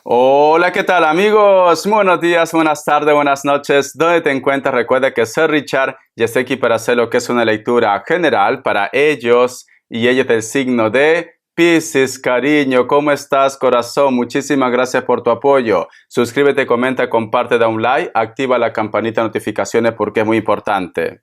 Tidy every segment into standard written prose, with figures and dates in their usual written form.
Hola, ¿qué tal amigos? Buenos días, buenas tardes, buenas noches. ¿Dónde te encuentras? Recuerda que soy Richard y estoy aquí para hacer lo que es una lectura general para ellos y ellas del signo de Piscis. Cariño, ¿cómo estás, corazón? Muchísimas gracias por tu apoyo. Suscríbete, comenta, comparte, da un like, activa la campanita de notificaciones porque es muy importante.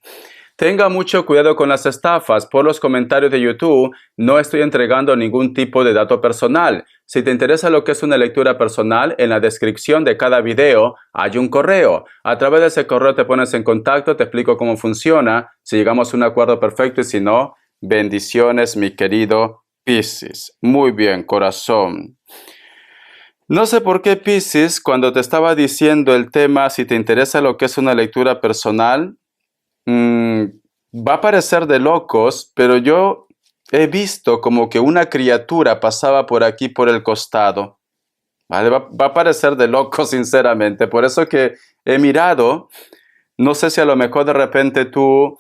Tenga mucho cuidado con las estafas. Por los comentarios de YouTube, no estoy entregando ningún tipo de dato personal. Si te interesa lo que es una lectura personal, en la descripción de cada video hay un correo. A través de ese correo te pones en contacto, te explico cómo funciona, si llegamos a un acuerdo perfecto y si no, bendiciones, mi querido Piscis. Muy bien, corazón. No sé por qué Piscis, cuando te estaba diciendo el tema, si te interesa lo que es una lectura personal, va a parecer de locos, pero yo he visto como que una criatura pasaba por aquí por el costado. ¿Vale? Va a parecer de locos, sinceramente. Por eso que he mirado, no sé si a lo mejor de repente tú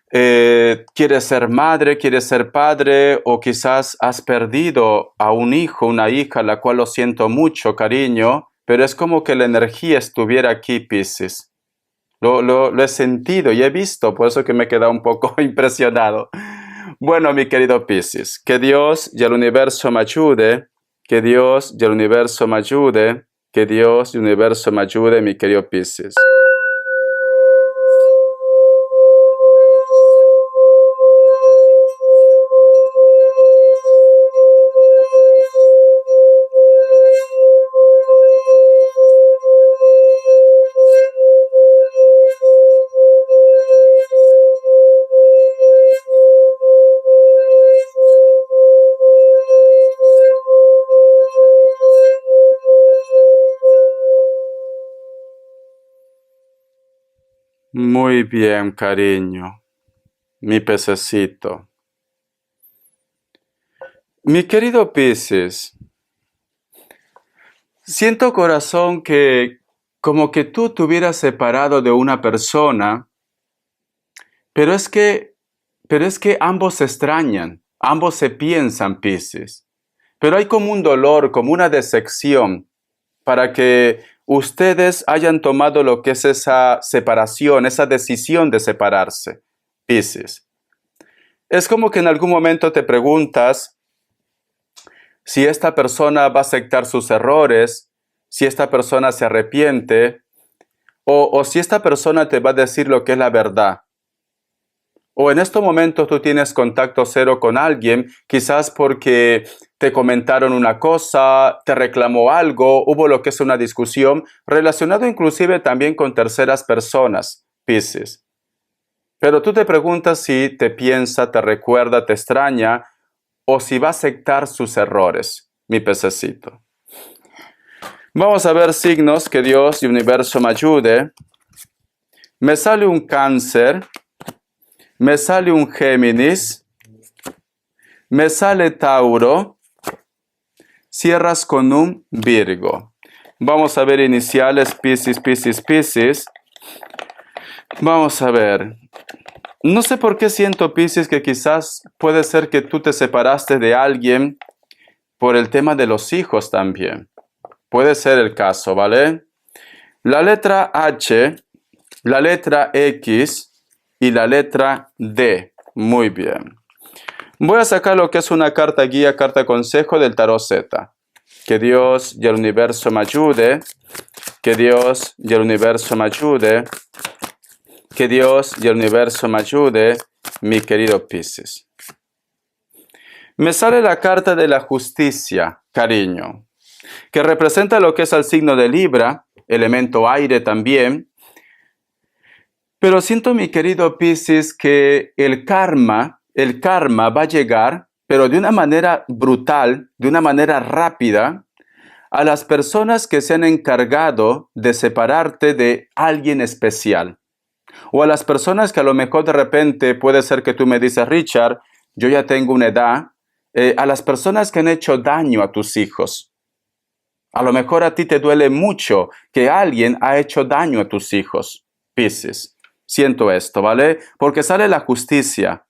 quieres ser madre, quieres ser padre, o quizás has perdido a un hijo, una hija, la cual lo siento mucho, cariño, pero es como que la energía estuviera aquí, Piscis. Lo he sentido y he visto, por eso que me he quedado un poco impresionado. Bueno, mi querido Piscis, que Dios y el universo me ayude, que Dios y el universo me ayude, que Dios y el universo me ayude, mi querido Piscis. Muy bien, cariño, mi pececito. Mi querido Piscis, siento corazón que como que tú te hubieras separado de una persona, pero es que ambos se extrañan, ambos se piensan, Piscis. Pero hay como un dolor, como una decepción, para que ustedes hayan tomado lo que es esa separación, esa decisión de separarse, Piscis. Es como que en algún momento te preguntas si esta persona va a aceptar sus errores, si esta persona se arrepiente, o si esta persona te va a decir lo que es la verdad. O en estos momentos tú tienes contacto cero con alguien, quizás porque te comentaron una cosa, te reclamó algo, hubo lo que es una discusión, relacionado inclusive también con terceras personas, Piscis. Pero tú te preguntas si te piensa, te recuerda, te extraña, o si va a aceptar sus errores, mi pececito. Vamos a ver signos, que Dios y universo me ayude. Me sale un Cáncer. Me sale un Géminis, me sale Tauro, cierras con un Virgo. Vamos a ver iniciales, Piscis, Piscis, Piscis. Vamos a ver. No sé por qué siento, Piscis, que quizás puede ser que tú te separaste de alguien por el tema de los hijos también. Puede ser el caso, ¿vale? La letra H, la letra X y la letra D. Muy bien. Voy a sacar lo que es una carta guía, carta consejo del tarot Z. Que Dios y el universo me ayude. Que Dios y el universo me ayude. Que Dios y el universo me ayude, mi querido Piscis. Me sale la carta de la justicia, cariño, que representa lo que es el signo de Libra, elemento aire también. Pero siento, mi querido Piscis, que el karma va a llegar, pero de una manera brutal, de una manera rápida, a las personas que se han encargado de separarte de alguien especial. O a las personas que a lo mejor de repente puede ser que tú me dices, Richard, yo ya tengo una edad, a las personas que han hecho daño a tus hijos. A lo mejor a ti te duele mucho que alguien ha hecho daño a tus hijos, Piscis. Siento esto, ¿vale? Porque sale la justicia,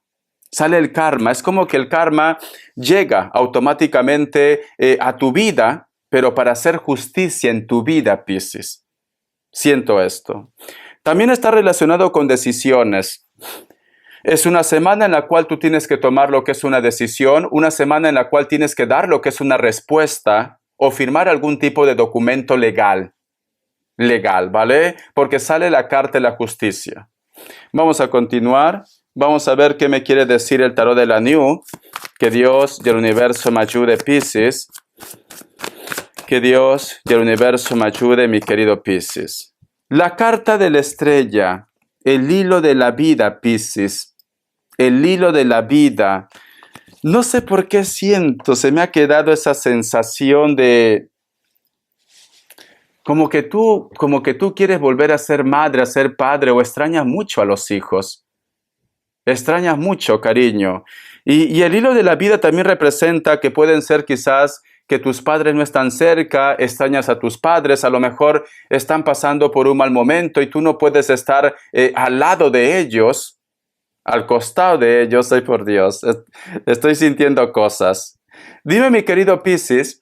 sale el karma. Es como que el karma llega automáticamente a tu vida pero para hacer justicia en tu vida, Piscis. Siento esto. También está relacionado con decisiones. Es una semana en la cual tú tienes que tomar lo que es una decisión, una semana en la cual tienes que dar lo que es una respuesta o firmar algún tipo de documento legal, ¿vale? Porque sale la carta de la justicia. Vamos a continuar. Vamos a ver qué me quiere decir el tarot de la New. Que Dios del universo me ayude, Piscis. Que Dios del universo me ayude, mi querido Piscis. La carta de la estrella, el hilo de la vida, Piscis. El hilo de la vida. No sé por qué siento, se me ha quedado esa sensación de como que tú quieres volver a ser madre, a ser padre, o extrañas mucho a los hijos. Extrañas mucho, cariño. Y el hilo de la vida también representa que pueden ser quizás que tus padres no están cerca, extrañas a tus padres, a lo mejor están pasando por un mal momento y tú no puedes estar al lado de ellos. Al costado de ellos, ay por Dios, estoy sintiendo cosas. Dime, mi querido Piscis,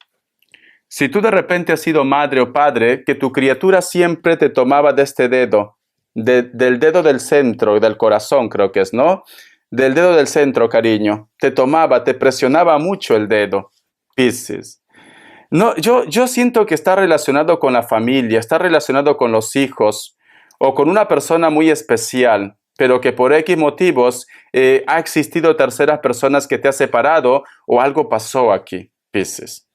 si tú de repente has sido madre o padre, que tu criatura siempre te tomaba de este dedo, del dedo del centro, del corazón creo que es, ¿no? Del dedo del centro, cariño. Te tomaba, te presionaba mucho el dedo, Piscis. No, yo siento que está relacionado con la familia, está relacionado con los hijos o con una persona muy especial, pero que por X motivos ha existido terceras personas que te ha separado o algo pasó aquí, Piscis.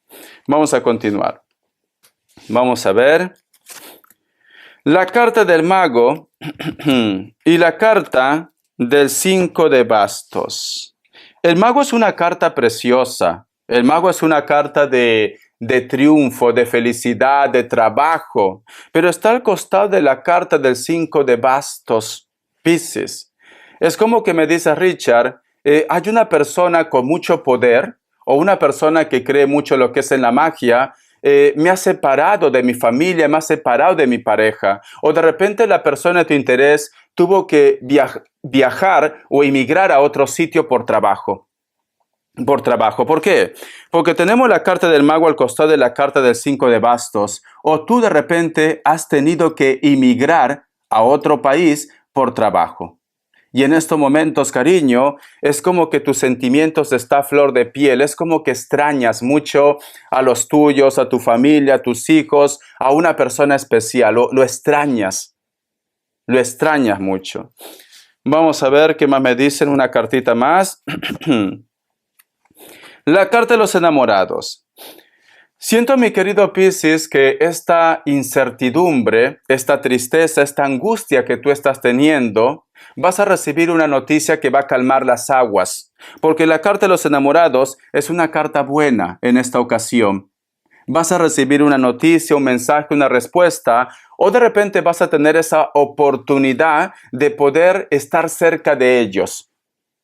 Vamos a continuar. Vamos a ver. La carta del mago y la carta del 5 de bastos. El mago es una carta preciosa. El mago es una carta de triunfo, de felicidad, de trabajo. Pero está al costado de la carta del 5 de bastos. Piscis. Es como que me dice Richard, hay una persona con mucho poder o una persona que cree mucho lo que es en la magia, me ha separado de mi familia, me ha separado de mi pareja. O de repente la persona de tu interés tuvo que viajar o emigrar a otro sitio por trabajo. ¿Por qué? Porque tenemos la carta del mago al costado de la carta del 5 de bastos. O tú de repente has tenido que emigrar a otro país por trabajo. Y en estos momentos, cariño, es como que tus sentimientos están a flor de piel, es como que extrañas mucho a los tuyos, a tu familia, a tus hijos, a una persona especial, lo extrañas mucho. Vamos a ver qué más me dicen, una cartita más. La carta de los enamorados. Siento, mi querido Piscis, que esta incertidumbre, esta tristeza, esta angustia que tú estás teniendo, vas a recibir una noticia que va a calmar las aguas. Porque la carta de los enamorados es una carta buena en esta ocasión. Vas a recibir una noticia, un mensaje, una respuesta, o de repente vas a tener esa oportunidad de poder estar cerca de ellos.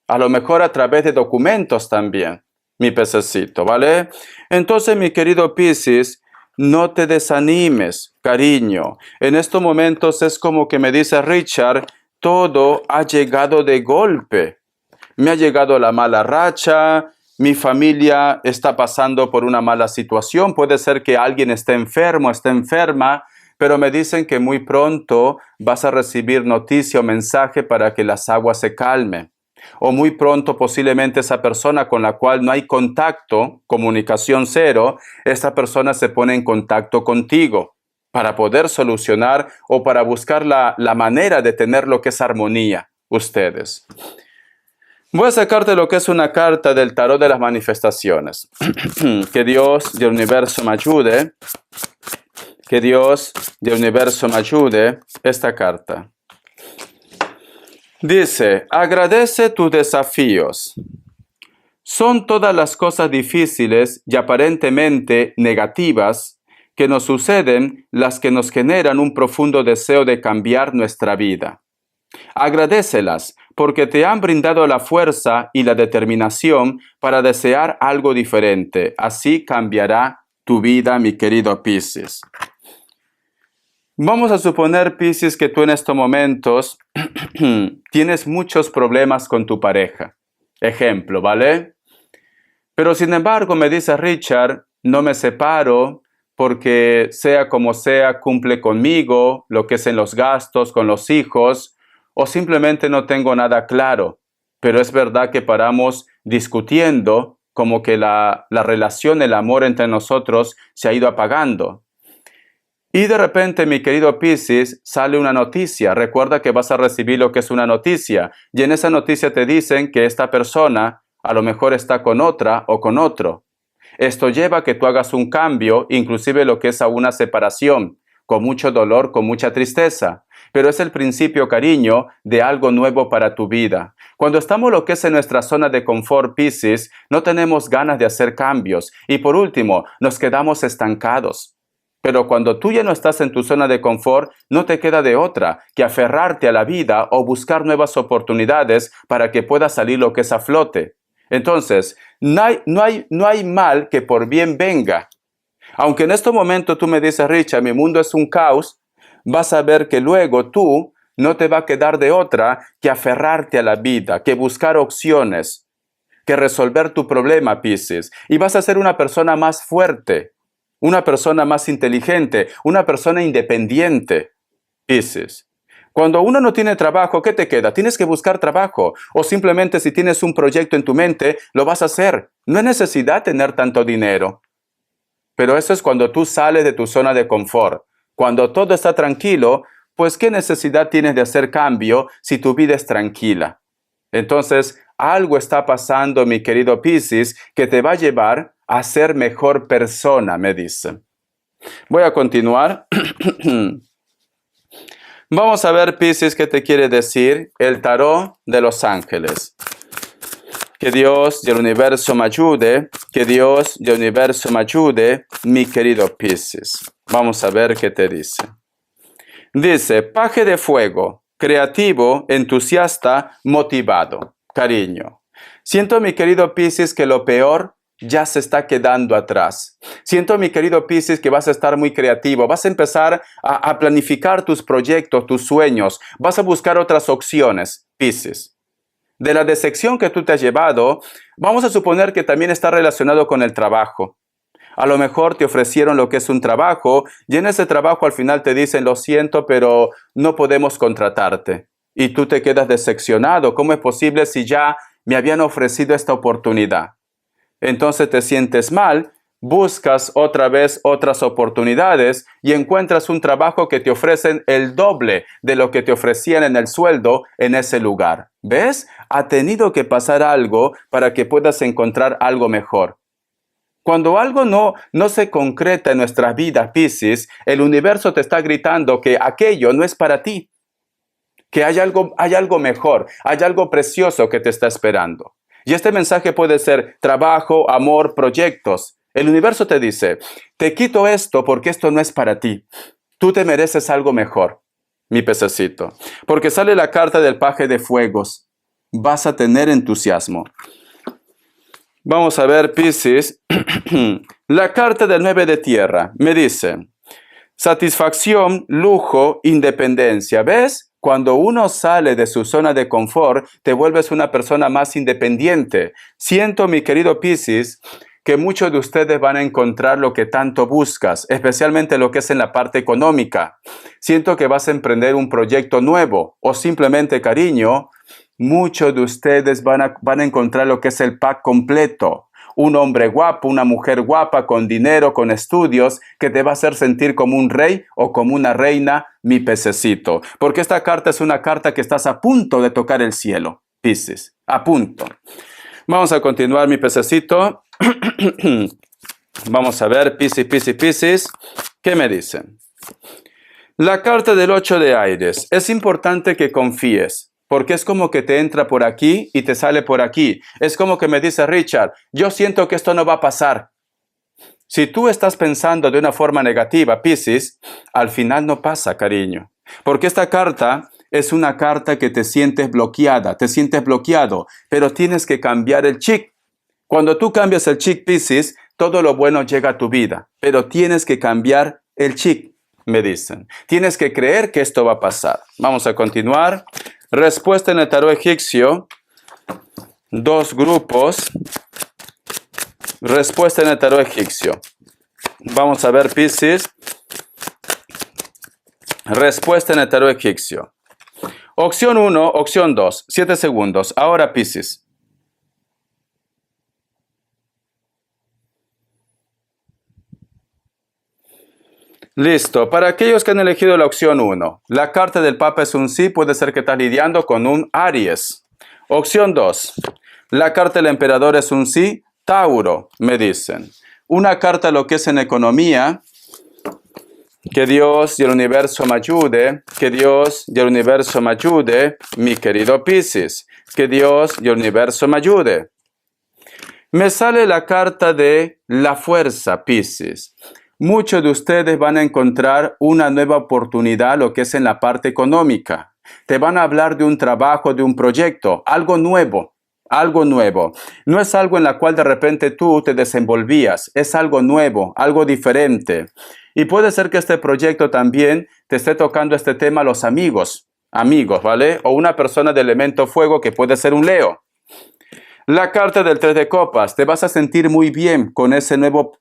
A lo mejor a través de documentos también. Mi pececito, ¿vale? Entonces, mi querido Piscis, no te desanimes, cariño. En estos momentos es como que me dice Richard, todo ha llegado de golpe. Me ha llegado la mala racha, mi familia está pasando por una mala situación, puede ser que alguien esté enfermo, esté enferma, pero me dicen que muy pronto vas a recibir noticia o mensaje para que las aguas se calmen. O muy pronto posiblemente esa persona con la cual no hay contacto, comunicación cero, esa persona se pone en contacto contigo para poder solucionar o para buscar la manera de tener lo que es armonía, ustedes. Voy a sacarte lo que es una carta del tarot de las manifestaciones. Que Dios del universo me ayude. Que Dios del universo me ayude esta carta. Dice, agradece tus desafíos. Son todas las cosas difíciles y aparentemente negativas que nos suceden las que nos generan un profundo deseo de cambiar nuestra vida. Agradécelas porque te han brindado la fuerza y la determinación para desear algo diferente. Así cambiará tu vida, mi querido Piscis. Vamos a suponer, Piscis, que tú en estos momentos tienes muchos problemas con tu pareja. Ejemplo, ¿vale? Pero sin embargo, me dice Richard, no me separo porque sea como sea, cumple conmigo, lo que es en los gastos, con los hijos, o simplemente no tengo nada claro. Pero es verdad que paramos discutiendo como que la relación, el amor entre nosotros se ha ido apagando. Y de repente, mi querido Piscis, sale una noticia. Recuerda que vas a recibir lo que es una noticia. Y en esa noticia te dicen que esta persona a lo mejor está con otra o con otro. Esto lleva a que tú hagas un cambio, inclusive lo que es a una separación, con mucho dolor, con mucha tristeza. Pero es el principio, cariño, de algo nuevo para tu vida. Cuando estamos lo que es en nuestra zona de confort, Piscis, no tenemos ganas de hacer cambios. Y por último, nos quedamos estancados. Pero cuando tú ya no estás en tu zona de confort, no te queda de otra que aferrarte a la vida o buscar nuevas oportunidades para que pueda salir lo que es a flote. Entonces, no hay mal que por bien venga. Aunque en este momento tú me dices, Richard, mi mundo es un caos, vas a ver que luego tú no te va a quedar de otra que aferrarte a la vida, que buscar opciones, que resolver tu problema, Piscis. Y vas a ser una persona más fuerte, una persona más inteligente, una persona independiente, Piscis. Cuando uno no tiene trabajo, ¿qué te queda? Tienes que buscar trabajo. O simplemente si tienes un proyecto en tu mente, lo vas a hacer. No es necesidad tener tanto dinero. Pero eso es cuando tú sales de tu zona de confort. Cuando todo está tranquilo, pues ¿qué necesidad tienes de hacer cambio si tu vida es tranquila? Entonces, algo está pasando, mi querido Piscis, que te va a llevar a ser mejor persona, me dice. Voy a continuar. Vamos a ver, Piscis, qué te quiere decir el tarot de los ángeles. Que Dios y el universo me ayude, que Dios y el universo me ayude, mi querido Piscis. Vamos a ver qué te dice. Dice, paje de fuego, creativo, entusiasta, motivado. Cariño. Siento, mi querido Piscis, que lo peor ya se está quedando atrás. Siento, mi querido Piscis, que vas a estar muy creativo. Vas a empezar a planificar tus proyectos, tus sueños. Vas a buscar otras opciones, Piscis. De la decepción que tú te has llevado, vamos a suponer que también está relacionado con el trabajo. A lo mejor te ofrecieron lo que es un trabajo y en ese trabajo al final te dicen, lo siento, pero no podemos contratarte. Y tú te quedas decepcionado. ¿Cómo es posible si ya me habían ofrecido esta oportunidad? Entonces te sientes mal, buscas otra vez otras oportunidades y encuentras un trabajo que te ofrecen el doble de lo que te ofrecían en el sueldo en ese lugar. ¿Ves? Ha tenido que pasar algo para que puedas encontrar algo mejor. Cuando algo no se concreta en nuestras vidas, Piscis, el universo te está gritando que aquello no es para ti, que hay algo mejor, hay algo precioso que te está esperando. Y este mensaje puede ser trabajo, amor, proyectos. El universo te dice, te quito esto porque esto no es para ti. Tú te mereces algo mejor, mi pececito. Porque sale la carta del paje de fuegos. Vas a tener entusiasmo. Vamos a ver, Piscis. La carta del 9 de tierra me dice, satisfacción, lujo, independencia. ¿Ves? Cuando uno sale de su zona de confort, te vuelves una persona más independiente. Siento, mi querido Piscis, que muchos de ustedes van a encontrar lo que tanto buscas, especialmente lo que es en la parte económica. Siento que vas a emprender un proyecto nuevo o simplemente, cariño, muchos de ustedes van a encontrar lo que es el pack completo. Un hombre guapo, una mujer guapa, con dinero, con estudios, que te va a hacer sentir como un rey o como una reina, mi pececito. Porque esta carta es una carta que estás a punto de tocar el cielo, Piscis, a punto. Vamos a continuar, mi pececito. Vamos a ver, Piscis, ¿qué me dicen? La carta del 8 de Aires. Es importante que confíes. Porque es como que te entra por aquí y te sale por aquí. Es como que me dice Richard, yo siento que esto no va a pasar. Si tú estás pensando de una forma negativa, Piscis, al final no pasa, cariño. Porque esta carta es una carta que te sientes bloqueada, te sientes bloqueado, pero tienes que cambiar el chip. Cuando tú cambias el chip, Piscis, todo lo bueno llega a tu vida, pero tienes que cambiar el chip, me dicen. Tienes que creer que esto va a pasar. Vamos a continuar. Respuesta en el tarot egipcio, 2 grupos. Respuesta en el tarot egipcio. Vamos a ver, Piscis. Respuesta en el tarot egipcio. Opción 1, opción 2. 7 segundos. Ahora, Piscis. Listo. Para aquellos que han elegido la opción 1, la carta del Papa es un sí, puede ser que estás lidiando con un Aries. Opción 2, la carta del Emperador es un sí, Tauro, me dicen. Una carta lo que es en economía, que Dios y el universo me ayude, que Dios y el universo me ayude, mi querido Piscis, que Dios y el universo me ayude. Me sale la carta de la fuerza, Piscis. Muchos de ustedes van a encontrar una nueva oportunidad, lo que es en la parte económica. Te van a hablar de un trabajo, de un proyecto, algo nuevo, algo nuevo. No es algo en la cual de repente tú te desenvolvías, es algo nuevo, algo diferente. Y puede ser que este proyecto también te esté tocando este tema a los amigos, ¿vale? O una persona de elemento fuego que puede ser un Leo. La carta del 3 de copas, te vas a sentir muy bien con ese nuevo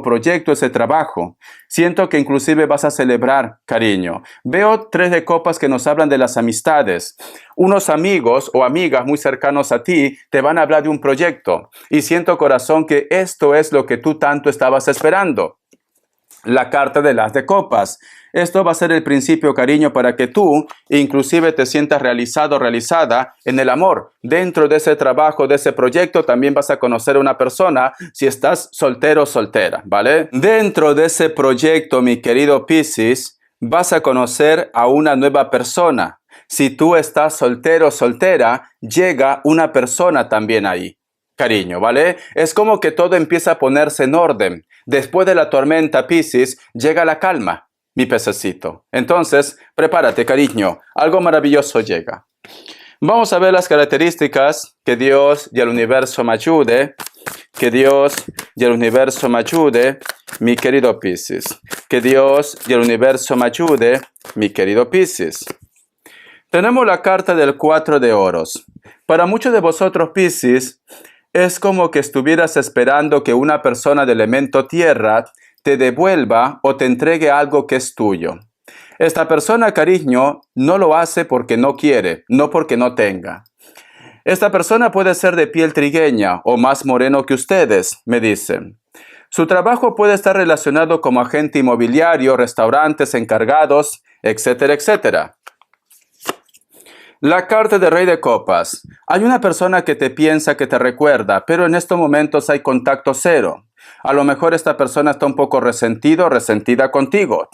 proyecto, ese trabajo. Siento que inclusive vas a celebrar, cariño. Veo 3 de copas que nos hablan de las amistades. Unos amigos o amigas muy cercanos a ti te van a hablar de un proyecto. Y siento, corazón, que esto es lo que tú tanto estabas esperando. La carta del as de copas. Esto va a ser el principio, cariño, para que tú inclusive te sientas realizado, realizada en el amor. Dentro de ese trabajo, de ese proyecto, también vas a conocer a una persona si estás soltero o soltera, ¿vale? Dentro de ese proyecto, mi querido Piscis, vas a conocer a una nueva persona. Si tú estás soltero o soltera, llega una persona también ahí. Cariño, ¿vale? Es como que todo empieza a ponerse en orden. Después de la tormenta, Piscis, llega la calma, mi pececito. Entonces, prepárate, cariño. Algo maravilloso llega. Vamos a ver las características. Que Dios y el universo me ayude. Que Dios y el universo me ayude, mi querido Piscis. Que Dios y el universo me ayude, mi querido Piscis. Tenemos la carta del 4 de oros. Para muchos de vosotros, Piscis, es como que estuvieras esperando que una persona de elemento tierra te devuelva o te entregue algo que es tuyo. Esta persona, cariño, no lo hace porque no quiere, no porque no tenga. Esta persona puede ser de piel trigueña o más moreno que ustedes, me dicen. Su trabajo puede estar relacionado como agente inmobiliario, restaurantes, encargados, etcétera, etcétera. La carta de Rey de Copas. Hay una persona que te piensa, que te recuerda, pero en estos momentos hay contacto cero. A lo mejor esta persona está un poco resentido o resentida contigo.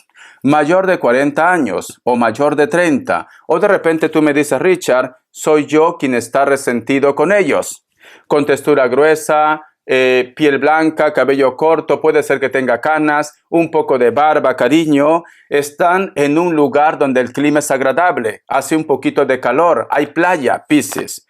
Mayor de 40 años o mayor de 30. O de repente tú me dices, Richard, soy yo quien está resentido con ellos. Con textura gruesa, piel blanca, cabello corto, puede ser que tenga canas, un poco de barba, cariño. Están en un lugar donde el clima es agradable, hace un poquito de calor, hay playa, Piscis.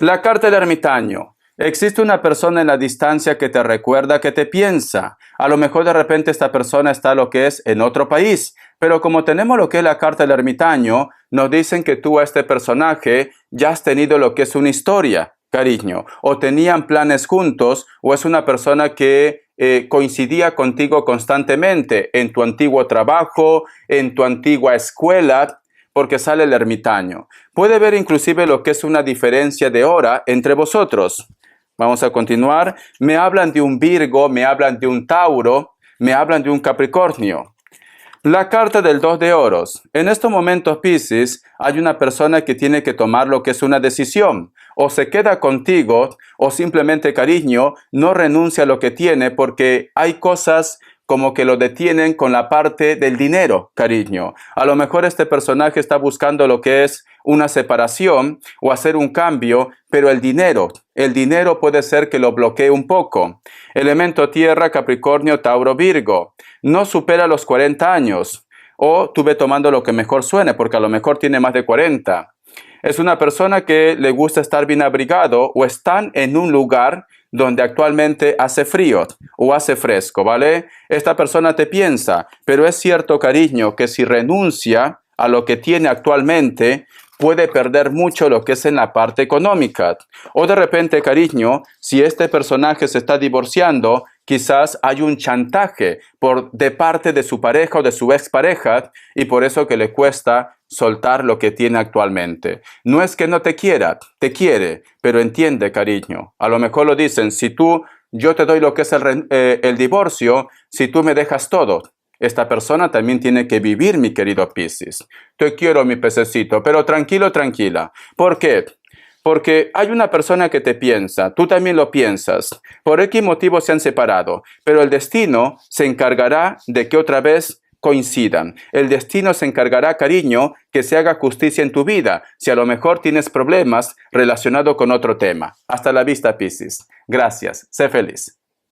La carta del ermitaño. Existe una persona en la distancia que te recuerda, que te piensa. A lo mejor de repente esta persona está lo que es en otro país. Pero como tenemos lo que es la carta del ermitaño, nos dicen que tú a este personaje ya has tenido lo que es una historia, cariño. O tenían planes juntos, o es una persona que coincidía contigo constantemente en tu antiguo trabajo, en tu antigua escuela, porque sale el ermitaño. Puede ver inclusive lo que es una diferencia de hora entre vosotros. Vamos a continuar. Me hablan de un Virgo, me hablan de un Tauro, me hablan de un Capricornio. La carta del 2 de oros. En estos momentos, Piscis, hay una persona que tiene que tomar lo que es una decisión. O se queda contigo, o simplemente, cariño, no renuncia a lo que tiene porque hay cosas como que lo detienen con la parte del dinero, cariño. A lo mejor este personaje está buscando lo que es una separación o hacer un cambio, pero el dinero puede ser que lo bloquee un poco. Elemento tierra, Capricornio, Tauro, Virgo. No supera los 40 años. O tú ve tomando lo que mejor suene, porque a lo mejor tiene más de 40. Es una persona que le gusta estar bien abrigado o están en un lugar donde actualmente hace frío o hace fresco, ¿vale? Esta persona te piensa, pero es cierto, cariño, que si renuncia a lo que tiene actualmente, puede perder mucho lo que es en la parte económica. O de repente, cariño, si este personaje se está divorciando, quizás hay un chantaje de parte de su pareja o de su expareja y por eso que le cuesta soltar lo que tiene actualmente. No es que no te quiera, te quiere, pero entiende, cariño. A lo mejor lo dicen, yo te doy lo que es el divorcio, si tú me dejas todo. Esta persona también tiene que vivir, mi querido Piscis. Te quiero, mi pececito, pero tranquilo, tranquila. ¿Por qué? Porque hay una persona que te piensa, tú también lo piensas. Por X motivo se han separado, pero el destino se encargará de que otra vez coincidan. El destino se encargará, cariño, que se haga justicia en tu vida, si a lo mejor tienes problemas relacionados con otro tema. Hasta la vista, Piscis. Gracias. Sé feliz.